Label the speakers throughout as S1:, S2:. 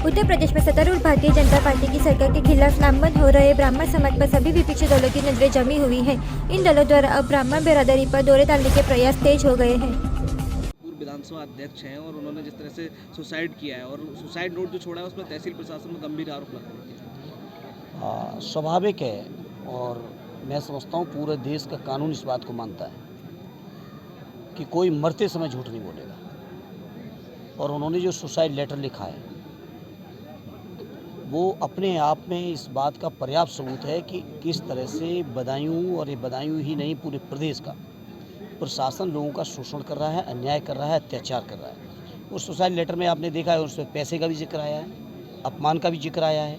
S1: उत्तर प्रदेश में सत्तारूढ़ भारतीय जनता पार्टी की सरकार के खिलाफ नामबंद हो रहे ब्राह्मण समाज पर सभी विपक्षी दलों की नजरें जमी हुई हैं। इन दलों द्वारा अब ब्राह्मण बिरादरी पर दौरे डालने के प्रयास तेज हो गए हैं।
S2: पूर्व विधानसभा अध्यक्ष हैं और उन्होंने जिस तरह से सुसाइड किया है और सुसाइड नोट जो छोड़ा है उसमें तहसील प्रशासन में गंभीर आरोप लगा है।
S3: स्वाभाविक है और मैं समझता हूँ पूरे देश का कानून इस बात को मानता है कि कोई मरते समय झूठ नहीं बोलेगा। और उन्होंने जो सुसाइड लेटर लिखा है वो अपने आप में इस बात का पर्याप्त सबूत है कि किस तरह से बदायूं, और ये बदायूं ही नहीं पूरे प्रदेश का प्रशासन लोगों का शोषण कर रहा है, अन्याय कर रहा है, अत्याचार कर रहा है। उस सुसाइड लेटर में आपने देखा है उसमें पैसे का भी जिक्र आया है, अपमान का भी जिक्र आया है।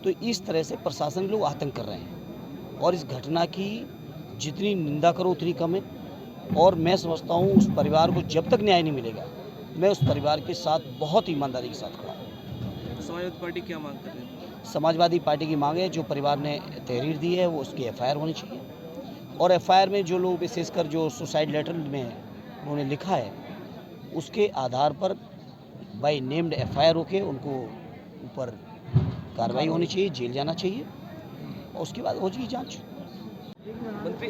S3: तो इस तरह से प्रशासन के लोग आतंक कर रहे हैं और इस घटना की जितनी निंदा करो उतनी कम है। और मैं समझता हूँ उस परिवार को जब तक न्याय नहीं मिलेगा मैं उस परिवार के साथ बहुत ईमानदारी के साथ खड़ा हूँ।
S2: समाजवादी पार्टी क्या मांग कर रही है?
S3: समाजवादी पार्टी की मांग है जो परिवार ने तहरीर दी है वो उसकी एफआईआर होनी चाहिए और एफआईआर में जो लोग विशेषकर जो सुसाइड लेटर में उन्होंने लिखा है उसके आधार पर बाय नेम्ड एफआईआर होके उनको ऊपर कार्रवाई होनी चाहिए, जेल जाना चाहिए और उसके बाद हो जाएगी जाँच।
S2: मंत्री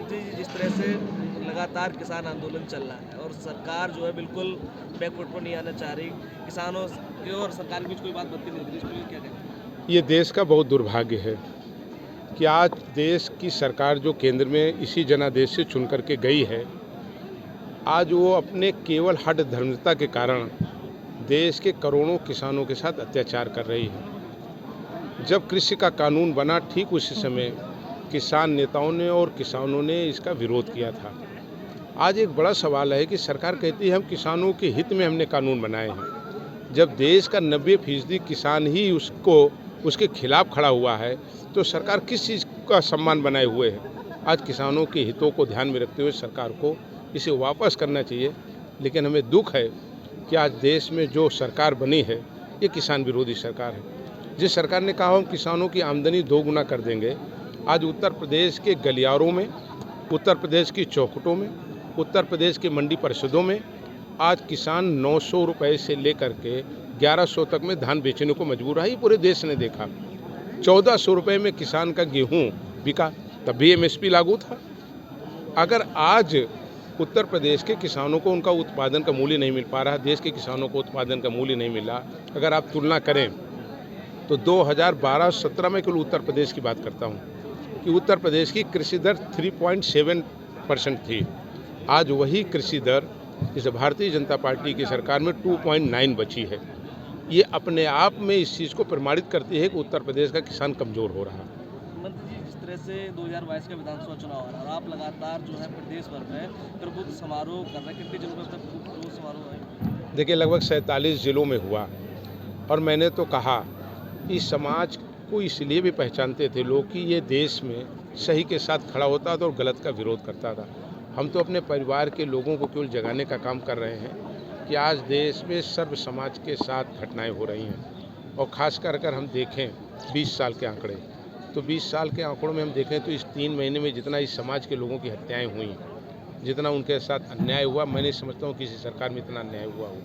S2: जी जिस तरह से लगातार किसान आंदोलन चल रहा है और सरकार जो है बिल्कुल बैकफुट पर नहीं आना चाह रही, किसानों की और सरकार के बीच कोई बात बनती नहीं रही, इसको क्या कहें?
S4: ये देश का बहुत दुर्भाग्य है कि आज देश की सरकार जो केंद्र में इसी जनादेश से चुन करके गई है, आज वो अपने केवल हठ धर्मता के कारण देश के करोड़ों किसानों के साथ अत्याचार कर रही है। जब कृषि का कानून बना ठीक उसी समय किसान नेताओं ने और किसानों ने इसका विरोध किया था। आज एक बड़ा सवाल है कि सरकार कहती है हम किसानों के हित में हमने कानून बनाए हैं। जब देश का 90% किसान ही उसके खिलाफ खड़ा हुआ है तो सरकार किस चीज़ का सम्मान बनाए हुए है? आज किसानों के हितों को ध्यान में रखते हुए सरकार को इसे वापस करना चाहिए। लेकिन हमें दुख है कि आज देश में जो सरकार बनी है ये किसान विरोधी सरकार है। जिस सरकार ने कहा हम किसानों की आमदनी 2 गुना कर देंगे, आज उत्तर प्रदेश के गलियारों में, उत्तर प्रदेश की चौखटों में, उत्तर प्रदेश के मंडी परिषदों में आज किसान 900 रुपये से लेकर के 1100 तक में धान बेचने को मजबूर है। ये पूरे देश ने देखा। 1400 रुपये में किसान का गेहूं बिका, तब भी एमएसपी लागू था। अगर आज उत्तर प्रदेश के किसानों को उनका उत्पादन का मूल्य नहीं मिल पा रहा, देश के किसानों को उत्पादन का मूल्य नहीं मिला, अगर आप तुलना करें तो 2012-17 में केवल उत्तर प्रदेश की बात करता हूँ कि उत्तर प्रदेश की कृषि दर 3.7% थी। आज वही कृषि दर इस भारतीय जनता पार्टी की सरकार में 2.9 बची है। ये अपने आप में इस चीज़ को प्रमाणित करती है कि उत्तर प्रदेश का किसान कमज़ोर हो रहा है।
S2: मंत्री जी जिस तरह से 2022 का विधानसभा चुनाव आ रहा है और आप लगातार जो है प्रदेश भर में प्रबुद्ध समारोह कर रहे हैं, कितने जिलों में तक प्रबुद्ध समारोह है?
S4: देखिए लगभग 47 जिलों में हुआ और मैंने तो कहा इस समाज को इसलिए भी पहचानते थे लोग कि ये देश में सही के साथ खड़ा होता था और गलत का विरोध करता था। हम तो अपने परिवार के लोगों को केवल जगाने का काम कर रहे हैं कि आज देश में सर्व समाज के साथ घटनाएं हो रही हैं और ख़ासकर अगर हम देखें 20 साल के आंकड़े, तो 20 साल के आंकड़ों में हम देखें तो इस 3 महीने में जितना इस समाज के लोगों की हत्याएँ हुई, जितना उनके साथ अन्याय हुआ, मैं नहीं समझता हूँ किसी सरकार में इतना अन्याय हुआ हो।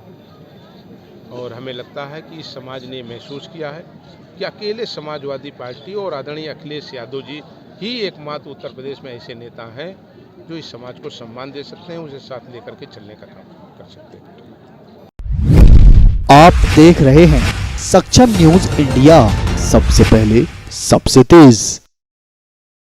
S4: और हमें लगता है कि इस समाज ने महसूस किया है कि अकेले समाजवादी पार्टी और आदरणीय अखिलेश यादव जी ही एकमात्र उत्तर प्रदेश में ऐसे नेता हैं जो इस समाज को सम्मान दे सकते हैं, उसे साथ लेकर के चलने का काम कर सकते हैं।
S5: आप देख रहे हैं सक्षम न्यूज इंडिया, सबसे पहले सबसे तेज।